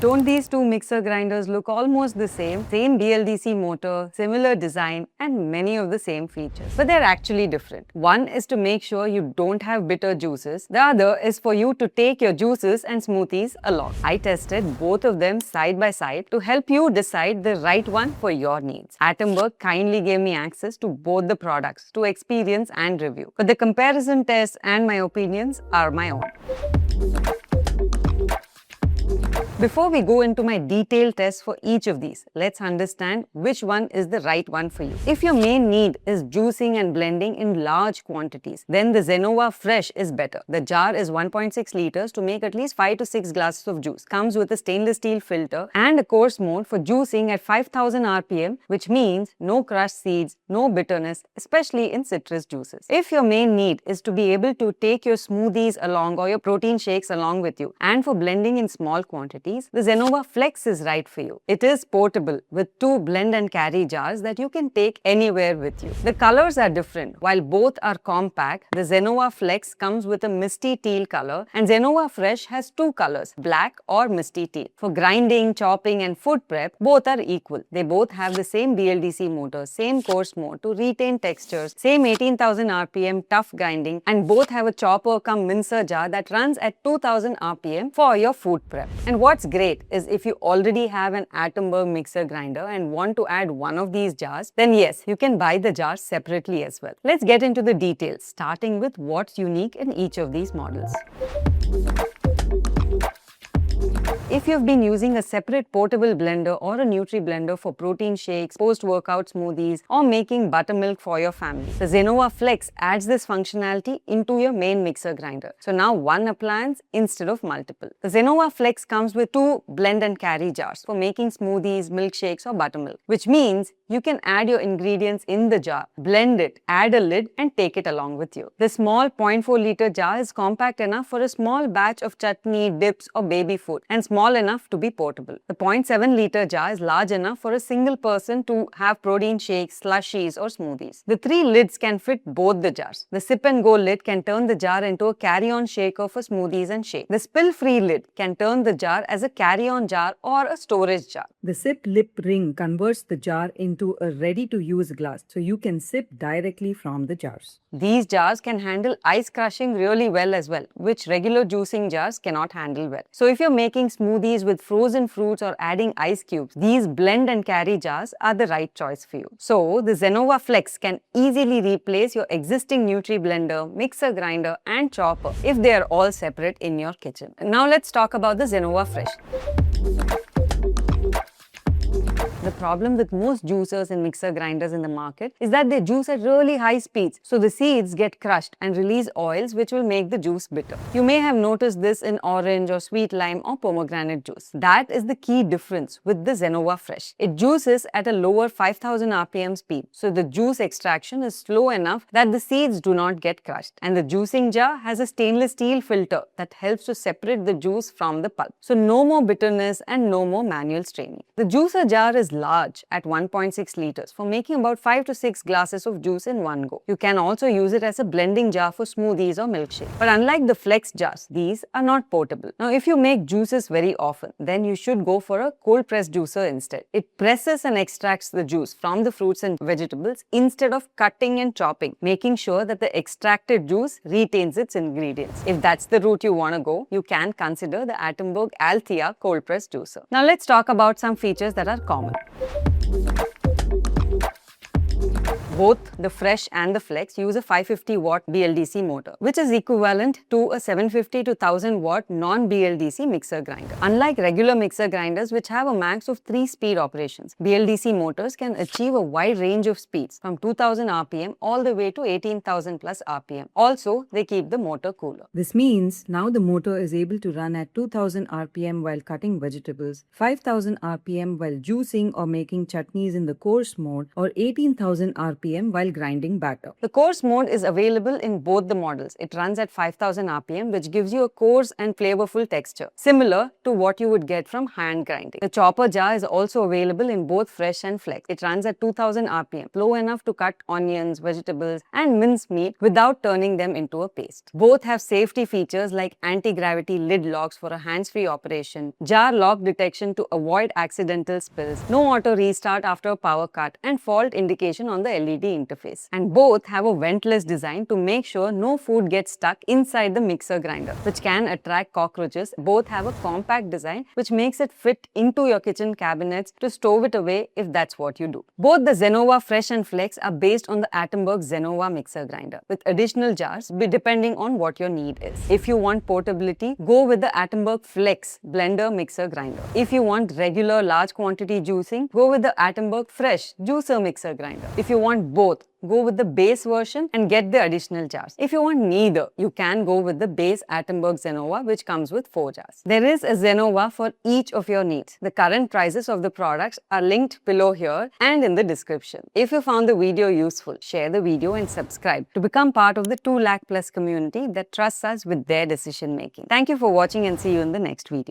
Don't these two mixer grinders look almost the same? Same BLDC motor, similar design, and many of the same features. But they're actually different. One is to make sure you don't have bitter juices. The other is for you to take your juices and smoothies along. I tested both of them side by side to help you decide the right one for your needs. Atomberg kindly gave me access to both the products to experience and review. But the comparison tests and my opinions are my own. Before we go into my detailed test for each of these, let's understand which one is the right one for you. If your main need is juicing and blending in large quantities, then the Zenova Fresh is better. The jar is 1.6 liters to make at least 5 to 6 glasses of juice. Comes with a stainless steel filter and a coarse mode for juicing at 5000 RPM, which means no crushed seeds, no bitterness, especially in citrus juices. If your main need is to be able to take your smoothies along or your protein shakes along with you, and for blending in small quantities, the Zenova Flex is right for you. It is portable with 2 blend and carry jars that you can take anywhere with you. The colors are different. While both are compact, the Zenova Flex comes with a misty teal color and Zenova Fresh has 2 colors, black or misty teal. For grinding, chopping and food prep, both are equal. They both have the same BLDC motor, same coarse mode to retain textures, same 18,000 RPM tough grinding, and both have a chopper cum mincer jar that runs at 2000 RPM for your food prep. And what's great is if you already have an Atomberg mixer grinder and want to add one of these jars, then yes, you can buy the jars separately as well. Let's get into the details, starting with what's unique in each of these models. If you've been using a separate portable blender or a Nutri-blender for protein shakes, post-workout smoothies, or making buttermilk for your family, the Zenova Flex adds this functionality into your main mixer grinder. So now one appliance instead of multiple. The Zenova Flex comes with 2 blend and carry jars for making smoothies, milkshakes, or buttermilk, which means you can add your ingredients in the jar, blend it, add a lid, and take it along with you. The small 0.4 liter jar is compact enough for a small batch of chutney, dips, or baby food, and small enough to be portable. The 0.7 liter jar is large enough for a single person to have protein shakes, slushies, or smoothies. The 3 lids can fit both the jars. The sip and go lid can turn the jar into a carry-on shaker for smoothies and shakes. The spill-free lid can turn the jar as a carry-on jar or a storage jar. The sip lip ring converts the jar into a ready-to-use glass, so you can sip directly from the jars. These jars can handle ice crushing really well as well, which regular juicing jars cannot handle well. So if you're making smoothies with frozen fruits or adding ice cubes, these blend and carry jars are the right choice for you. So the Zenova Flex can easily replace your existing Nutri-blender, mixer grinder and chopper if they are all separate in your kitchen. Now let's talk about the Zenova Fresh. The problem with most juicers and mixer grinders in the market is that they juice at really high speeds, so the seeds get crushed and release oils which will make the juice bitter. You may have noticed this in orange or sweet lime or pomegranate juice. That is the key difference with the Zenova Fresh. It juices at a lower 5000 RPM speed, so the juice extraction is slow enough that the seeds do not get crushed. And the juicing jar has a stainless steel filter that helps to separate the juice from the pulp. So no more bitterness and no more manual straining. The juicer jar is large at 1.6 liters for making about 5 to 6 glasses of juice in one go. You can also use it as a blending jar for smoothies or milkshakes. But unlike the flex jars, these are not portable. Now if you make juices very often, then you should go for a cold press juicer instead. It presses and extracts the juice from the fruits and vegetables instead of cutting and chopping, making sure that the extracted juice retains its ingredients. If that's the route you want to go, you can consider the Atomberg Althea cold press juicer. Now let's talk about some features that are common. Both the Fresh and the Flex use a 550 watt BLDC motor, which is equivalent to a 750 to 1000 watt non-BLDC mixer grinder. Unlike regular mixer grinders which have a max of 3 speed operations, BLDC motors can achieve a wide range of speeds from 2000 RPM all the way to 18,000 plus RPM. Also, they keep the motor cooler. This means now the motor is able to run at 2000 RPM while cutting vegetables, 5000 RPM while juicing or making chutneys in the coarse mode, or 18,000 RPM RPM while grinding batter. The coarse mode is available in both the models. It runs at 5000 RPM, which gives you a coarse and flavorful texture, similar to what you would get from hand grinding. The chopper jar is also available in both Fresh and Flex. It runs at 2000 RPM, slow enough to cut onions, vegetables, and mince meat without turning them into a paste. Both have safety features like anti-gravity lid locks for a hands-free operation, jar lock detection to avoid accidental spills, no auto restart after a power cut, and fault indication on the LED interface. And both have a ventless design to make sure no food gets stuck inside the mixer grinder, which can attract cockroaches. Both have a compact design which makes it fit into your kitchen cabinets to stow it away if that's what you do. Both the Zenova Fresh and Flex are based on the Atomberg Zenova mixer grinder, with additional jars depending on what your need is. If you want portability, go with the Atomberg Flex blender mixer grinder. If you want regular large quantity juicing, go with the Atomberg Fresh juicer mixer grinder. If you want both, go with the base version and get the additional jars. If you want neither, you can go with the base Atomberg Zenova, which comes with 4 jars. There is a Zenova for each of your needs. The current prices of the products are linked below here and in the description. If you found the video useful, share the video and subscribe to become part of the 2 lakh plus community that trusts us with their decision making. Thank you for watching and see you in the next video.